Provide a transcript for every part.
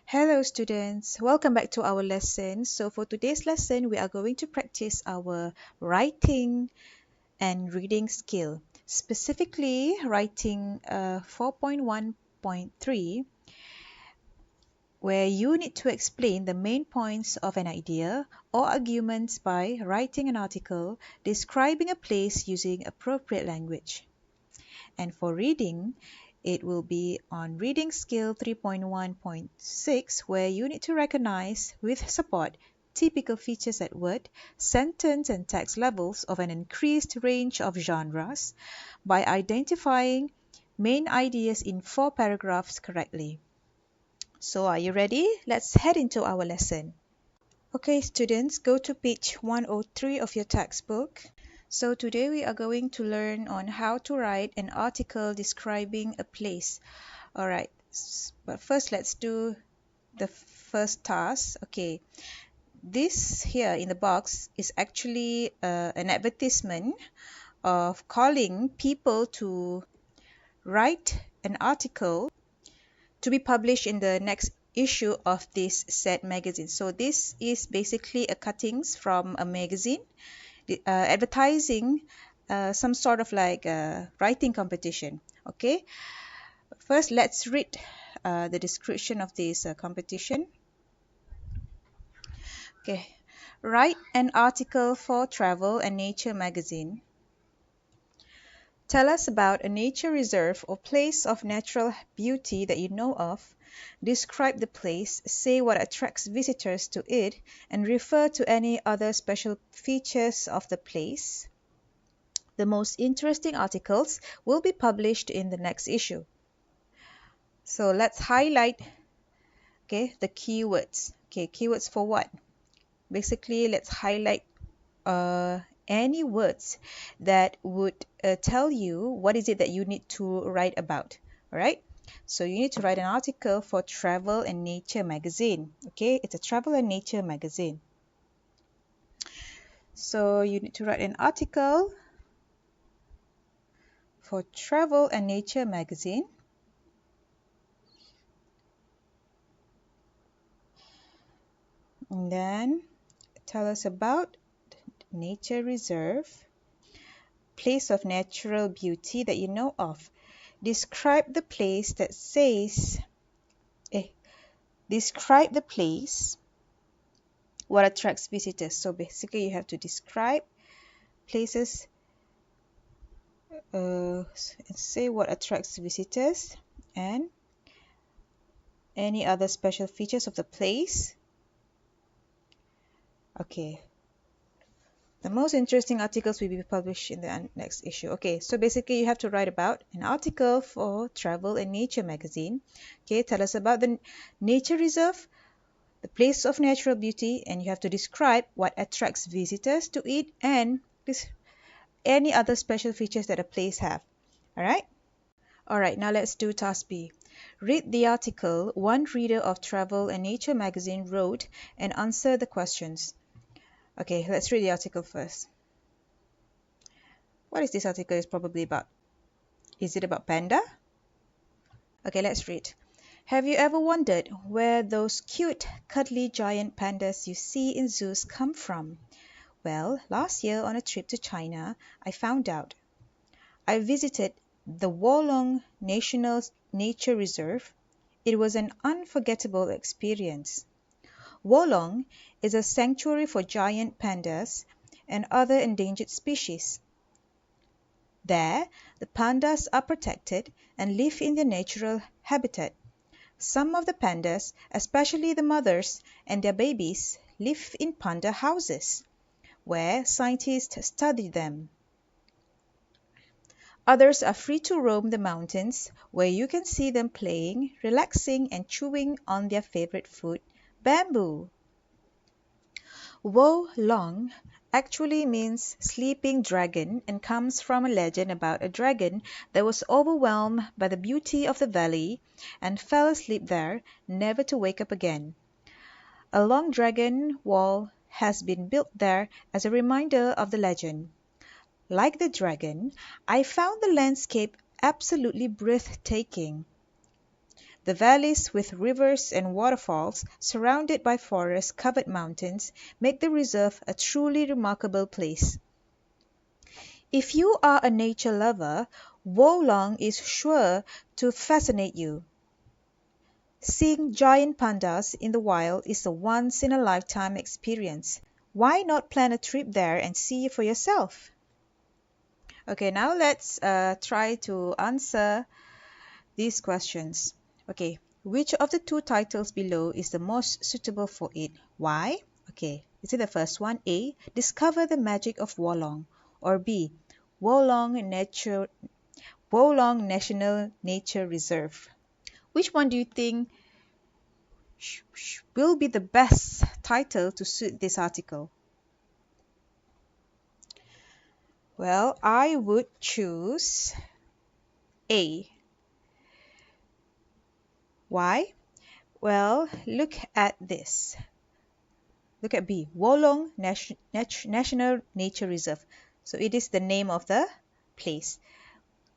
Hello students, welcome back to our lesson. So for today's lesson, we are going to practice our writing and reading skill. Specifically, writing 4.1.3, where you need to explain the main points of an idea or arguments by writing an article describing a place using appropriate language. And for reading, it will be on reading skill 3.1.6, where you need to recognize with support typical features at word, sentence and text levels of an increased range of genres by identifying main ideas in 4 paragraphs correctly. So are you ready? Let's head into our lesson. Okay, students, go to page 103 of your textbook. So today we are going to learn on how to write an article describing a place. All right, but first let's do the first task. Okay, this here in the box is actually an advertisement of calling people to write an article to be published in the next issue of this said magazine. So this is basically a cuttings from a magazine advertising some sort of like a writing competition. Okay, first let's read the description of this competition. Okay, write an article for Travel and Nature magazine. Tell us about a nature reserve or place of natural beauty that you know of. Describe the place, say what attracts visitors to it, and refer to any other special features of the place. The most interesting articles will be published in the next issue. So let's highlight the keywords. Okay, keywords for what? Basically, let's highlight any words that would tell you what is it that you need to write about. All right. So you need to write an article for Travel and Nature magazine. Okay, it's a travel and nature magazine. So you need to write an article for Travel and Nature magazine. And then tell us about nature reserve, place of natural beauty that you know of. Describe the place that says, describe the place, what attracts visitors. So basically you have to describe places, say what attracts visitors and any other special features of the place. Okay. The most interesting articles will be published in the next issue. Okay, so basically you have to write about an article for Travel and Nature magazine. Okay, tell us about the nature reserve, the place of natural beauty, and you have to describe what attracts visitors to it and any other special features that a place have. All right? All right, now let's do task B. Read the article one reader of Travel and Nature magazine wrote and answer the questions. Okay, let's read the article first. What is this article is probably about? Is it about panda? Okay, let's read. Have you ever wondered where those cute, cuddly giant pandas you see in zoos come from? Well, last year on a trip to China, I found out. I visited the Wolong National Nature Reserve. It was an unforgettable experience. Wolong is a sanctuary for giant pandas and other endangered species. There, the pandas are protected and live in their natural habitat. Some of the pandas, especially the mothers and their babies, live in panda houses, where scientists study them. Others are free to roam the mountains, where you can see them playing, relaxing, and chewing on their favorite food, bamboo. Wo Long actually means sleeping dragon and comes from a legend about a dragon that was overwhelmed by the beauty of the valley and fell asleep there, never to wake up again. A long dragon wall has been built there as a reminder of the legend. Like the dragon, I found the landscape absolutely breathtaking. The valleys with rivers and waterfalls, surrounded by forest-covered mountains, make the reserve a truly remarkable place. If you are a nature lover, Wolong is sure to fascinate you. Seeing giant pandas in the wild is a once-in-a-lifetime experience. Why not plan a trip there and see for yourself? Okay, now let's try to answer these questions. Okay, which of the two titles below is the most suitable for it? Why? Okay, is it the first one? A. Discover the magic of Wolong. Or B. Wolong Nature Wolong National Nature Reserve. Which one do you think will be the best title to suit this article? Well, I would choose A. Why? Well, look at this. Look at B. Wolong National Nature Reserve. So it is the name of the place.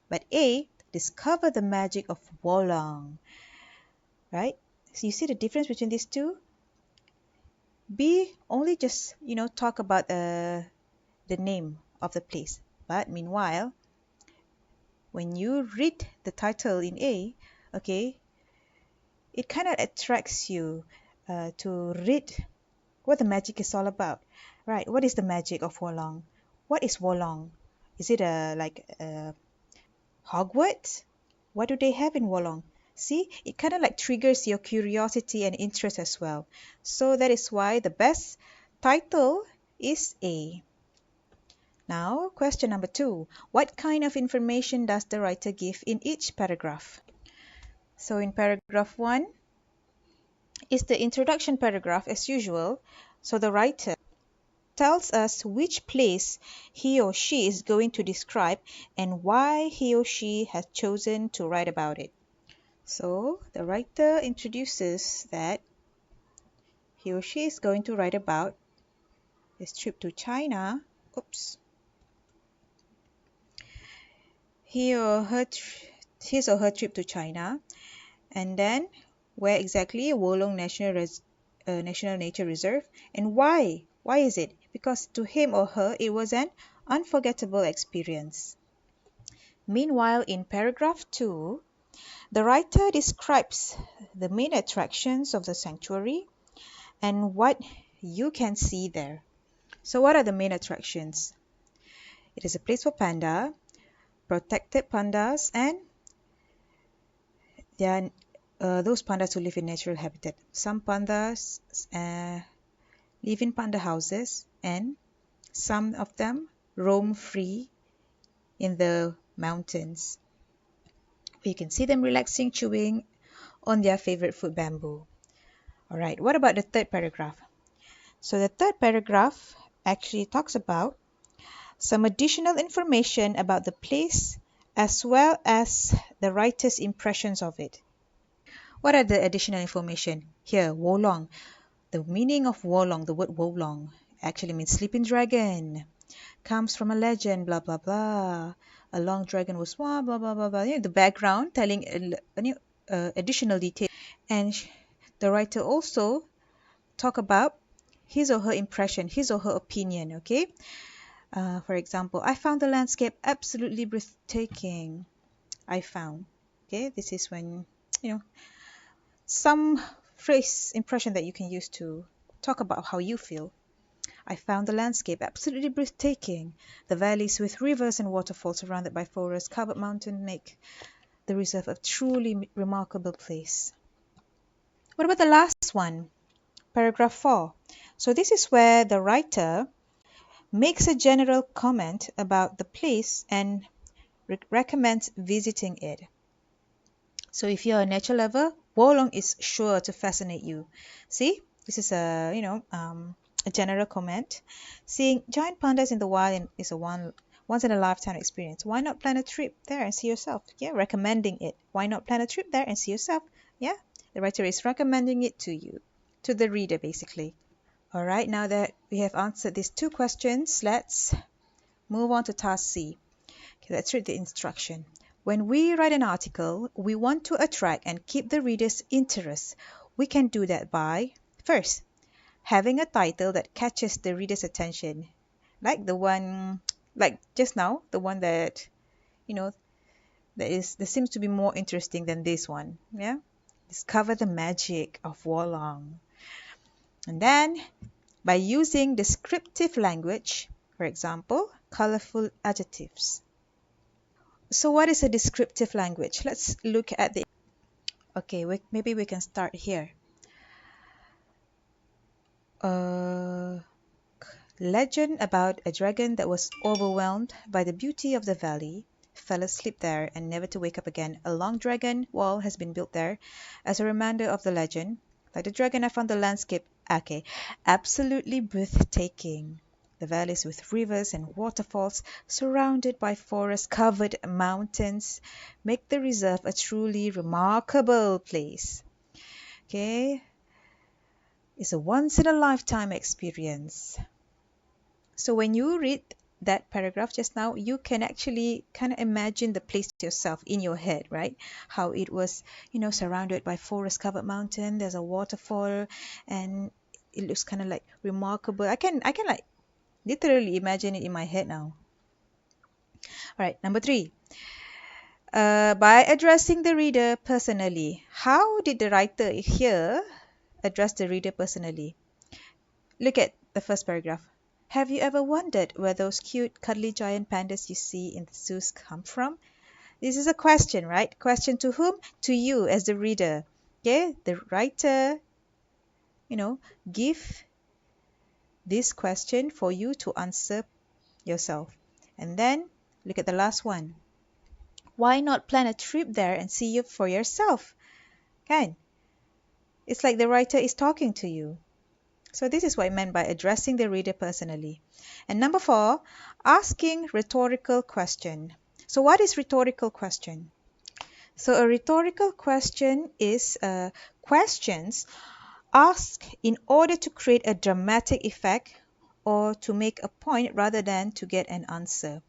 But A. Discover the magic of Wolong. Right? So you see the difference between these two? B only just, talk about the name of the place. But meanwhile, when you read the title in A, okay, it kind of attracts you to read what the magic is all about. Right, what is the magic of Wolong? What is Wolong? Is it like Hogwarts? What do they have in Wolong? See, it kind of like triggers your curiosity and interest as well. So that is why the best title is A. Now, question number 2. What kind of information does the writer give in each paragraph? So in paragraph 1 is the introduction paragraph as usual. So the writer tells us which place he or she is going to describe and why he or she has chosen to write about it. So the writer introduces that he or she is going to write about his trip to China. Oops. His or her trip to China, and then where exactly Wolong National Nature Reserve, and why? Why is it? Because to him or her it was an unforgettable experience. Meanwhile, in paragraph 2, the writer describes the main attractions of the sanctuary and what you can see there. So what are the main attractions? It is a place for panda, protected pandas, and there are those pandas who live in natural habitat. Some pandas live in panda houses, and some of them roam free in the mountains. You can see them relaxing, chewing on their favorite food, bamboo. All right, what about the third paragraph? So the third paragraph actually talks about some additional information about the place as well as the writer's impressions of it. What are the additional information? Here, Wolong. The meaning of Wolong, the word Wolong, actually means sleeping dragon. Comes from a legend, blah, blah, blah. A long dragon was blah, blah, blah, blah, blah. The background telling additional detail. And the writer also talk about his or her impression, his or her opinion, okay? For example, I found the landscape absolutely breathtaking. I found. Okay, this is when, some phrase impression that you can use to talk about how you feel. I found the landscape absolutely breathtaking. The valleys with rivers and waterfalls surrounded by forest-covered mountains make the reserve a truly remarkable place. What about the last one? Paragraph 4. So this is where the writer makes a general comment about the place and recommends visiting it. So if you're a nature lover, Wolong is sure to fascinate you. See, this is a general comment. Seeing giant pandas in the wild is a once in a lifetime experience. Why not plan a trip there and see yourself? Yeah, recommending it. Why not plan a trip there and see yourself? Yeah, the writer is recommending it to you, to the reader basically. All right, now that we have answered these two questions, let's move on to task C. Okay, let's read the instruction. When we write an article, we want to attract and keep the reader's interest. We can do that by, first, having a title that catches the reader's attention, like the one, like just now, the one that, you know, that seems to be more interesting than this one. Yeah, discover the magic of Wolong. And then by using descriptive language, for example, colorful adjectives. So what is a descriptive language? Let's look at the, okay, maybe we can start here. Uh, Legend about a dragon that was overwhelmed by the beauty of the valley, fell asleep there and never to wake up again. A long dragon wall has been built there as a reminder of the legend. Like the dragon, I found the landscape, okay, absolutely breathtaking. The valleys with rivers and waterfalls surrounded by forest-covered mountains make the reserve a truly remarkable place. Okay, it's a once-in-a-lifetime experience. So when you read that paragraph just now, you can actually kind of imagine the place yourself in your head, right? How it was, surrounded by forest-covered mountain. There's a waterfall, and it looks kind of like remarkable. I can like literally imagine it in my head now. All right, number 3. By addressing the reader personally. How did the writer here address the reader personally? Look at the first paragraph. Have you ever wondered where those cute, cuddly giant pandas you see in the zoos come from? This is a question, right? Question to whom? To you as the reader. Okay, the writer, give this question for you to answer yourself. And then look at the last one. Why not plan a trip there and see it for yourself? Kan? It's like the writer is talking to you. So this is what I meant by addressing the reader personally. And number 4, asking rhetorical question. So what is rhetorical question? So a rhetorical question is questions asked in order to create a dramatic effect or to make a point rather than to get an answer.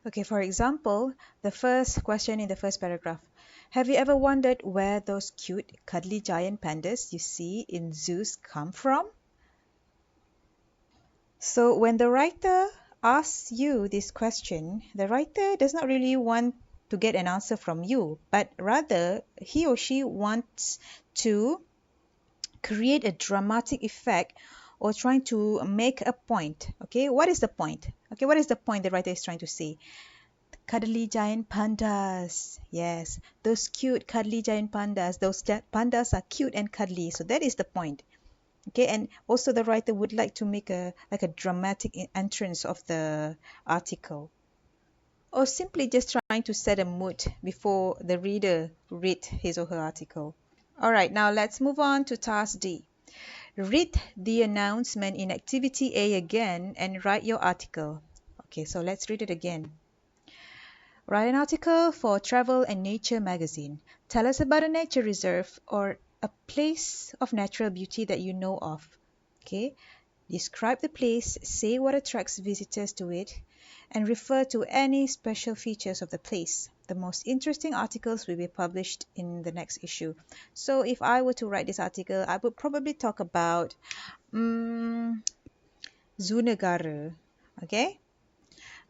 Okay, for example, the first question in the first paragraph. Have you ever wondered where those cute, cuddly giant pandas you see in zoos come from? So when the writer asks you this question, the writer does not really want to get an answer from you, but rather he or she wants to create a dramatic effect or trying to make a point. Okay, what is the point? Okay, what is the point the writer is trying to say? Cuddly giant pandas. Yes, those cute cuddly giant pandas. Those pandas are cute and cuddly. So that is the point. Okay, and also the writer would like to make a dramatic entrance of the article, or simply just trying to set a mood before the reader read his or her article. All right, now let's move on to task D. Read the announcement in activity A again and write your article. Okay, so let's read it again. Write an article for Travel and Nature magazine. Tell us about a nature reserve or a place of natural beauty that you know of. Okay, describe the place, say what attracts visitors to it, and refer to any special features of the place. The most interesting articles will be published in the next issue. So if I were to write this article, I would probably talk about Zoo Negara. Okay?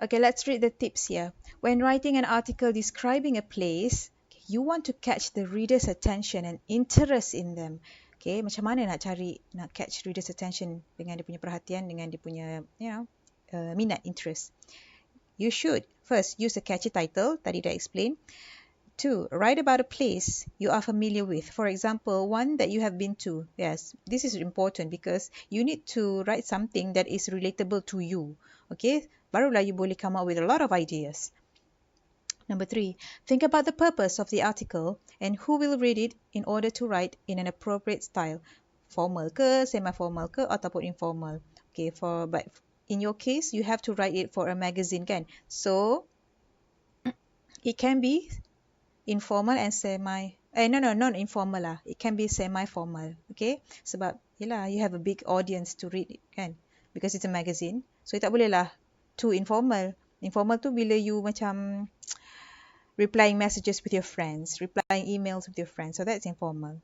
Okay, let's read the tips here. When writing an article describing a place, you want to catch the reader's attention and interest in them. Okay, macam mana nak catch reader's attention dengan dia punya perhatian, dengan dia punya, minat, interest. You should first use a catchy title, tadi dah explain. 2, write about a place you are familiar with. For example, one that you have been to. Yes, this is important because you need to write something that is relatable to you. Okay, barulah you boleh come up with a lot of ideas. Number 3, think about the purpose of the article and who will read it in order to write in an appropriate style. Formal ke, semi-formal ke, ataupun informal. Okay, but in your case, you have to write it for a magazine, kan? So, it can be informal and not informal lah. It can be semi-formal. Okay, sebab yelah, you have a big audience to read it, kan? Because it's a magazine. So, tak boleh lah too informal. Informal tu bila you macam replying messages with your friends, replying emails with your friends. So that's informal.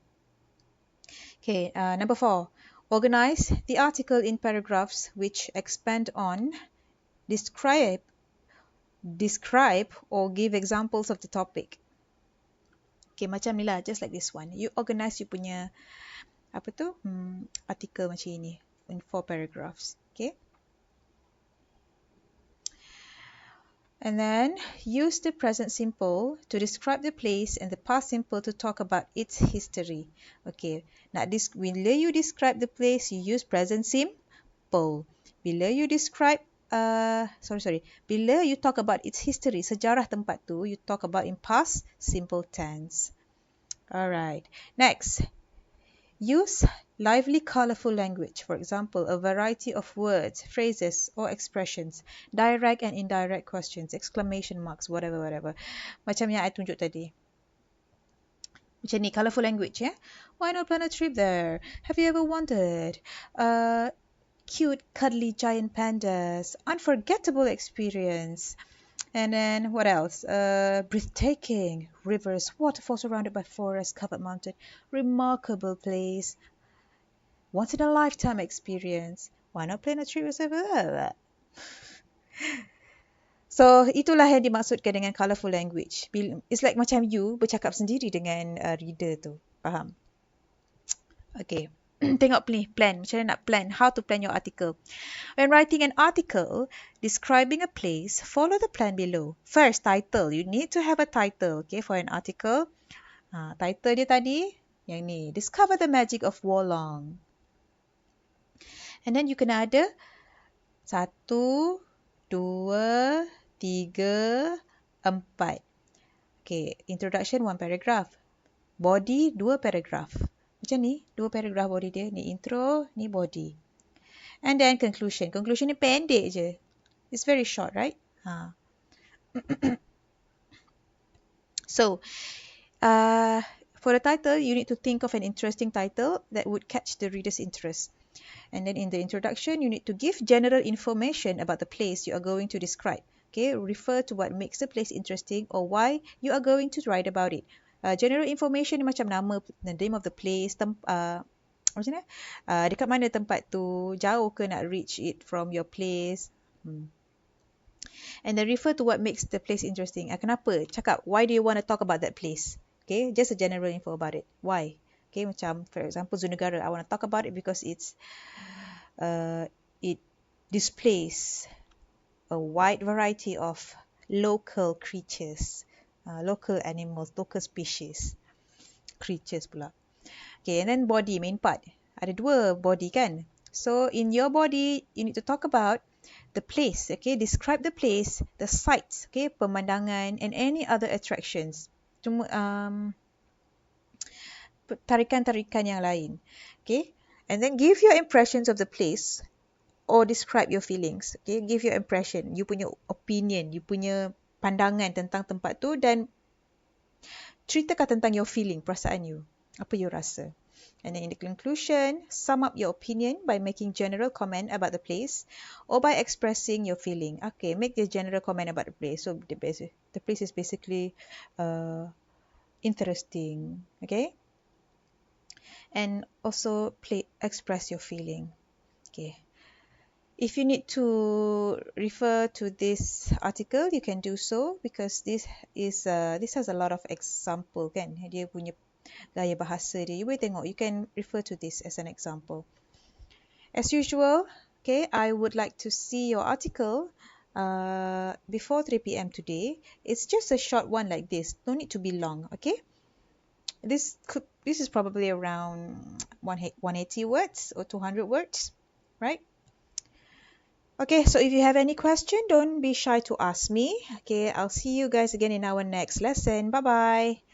Okay, number 4. Organize the article in paragraphs which expand on, describe, describe or give examples of the topic. Okay, macam ni lah, just like this one. You organize you punya, apa tu, article macam ini in 4 paragraphs. Okay. And then use the present simple to describe the place and the past simple to talk about its history. Okay, bila you describe the place, you use present simple. Bila you describe, bila you talk about its history, sejarah tempat tu, you talk about in past simple tense. Alright, next. Use lively, colorful language. For example, a variety of words, phrases, or expressions. Direct and indirect questions, exclamation marks, whatever. Macam yang I tunjuk tadi. Macam ni, colorful language, yeah? Why not plan a trip there? Have you ever wanted? Cute, cuddly giant pandas. Unforgettable experience. And then what else? Breathtaking rivers, waterfalls surrounded by forest, covered mountain, remarkable place, once in a lifetime experience. Why not plan a trip yourself? So itulah yang dimaksudkan dengan colourful language. It's like macam you bercakap sendiri dengan reader tu. Faham? Okay. Tengok ni, plan. Macam mana nak plan? How to plan your article. When writing an article describing a place, follow the plan below. First, title. You need to have a title, okay, for an article. Title dia tadi, yang ni. Discover the magic of Wolong. And then you kena ada 1, 2, 3, 4. Okay, introduction 1 paragraph. Body 2 paragraph. Macam ni, 2 paragraph body dia. Ni intro, ni body. And then conclusion. Conclusion ni pendek je. It's very short, right? So, for the title, you need to think of an interesting title that would catch the reader's interest. And then in the introduction, you need to give general information about the place you are going to describe. Okay, refer to what makes the place interesting or why you are going to write about it. General information ni macam nama, the name of the place, macam mana? Dekat mana tempat tu, jauh ke nak reach it from your place. And then refer to what makes the place interesting. Kenapa? Cakap, why do you want to talk about that place? Okay, just a general info about it. Why? Okay, macam for example, Zoo Negara. I want to talk about it because it displays a wide variety of local creatures, local animals, local species, creatures pula. Okay, and then body, main part. Ada 2 body kan? So, in your body, you need to talk about the place, okay? Describe the place, the sights, okay? Pemandangan and any other attractions. Cuma, tarikan-tarikan yang lain, okay? And then give your impressions of the place or describe your feelings, okay? Give your impression, you punya opinion, you punya pandangan tentang tempat tu dan ceritakan tentang your feeling, perasaan you. Apa you rasa. And then in the conclusion, sum up your opinion by making general comment about the place or by expressing your feeling. Okay, make the general comment about the place. So the place is basically interesting. Okay. And also express your feeling. Okay. If you need to refer to this article, you can do so because this has a lot of example kan. Dia punya gaya bahasa dia. You boleh tengok. You can refer to this as an example. As usual, okay, I would like to see your article before 3 p.m. today. It's just a short one like this. No need to be long, okay? This is probably around 180 words or 200 words, right? Okay, so if you have any question, don't be shy to ask me. Okay, I'll see you guys again in our next lesson. Bye-bye.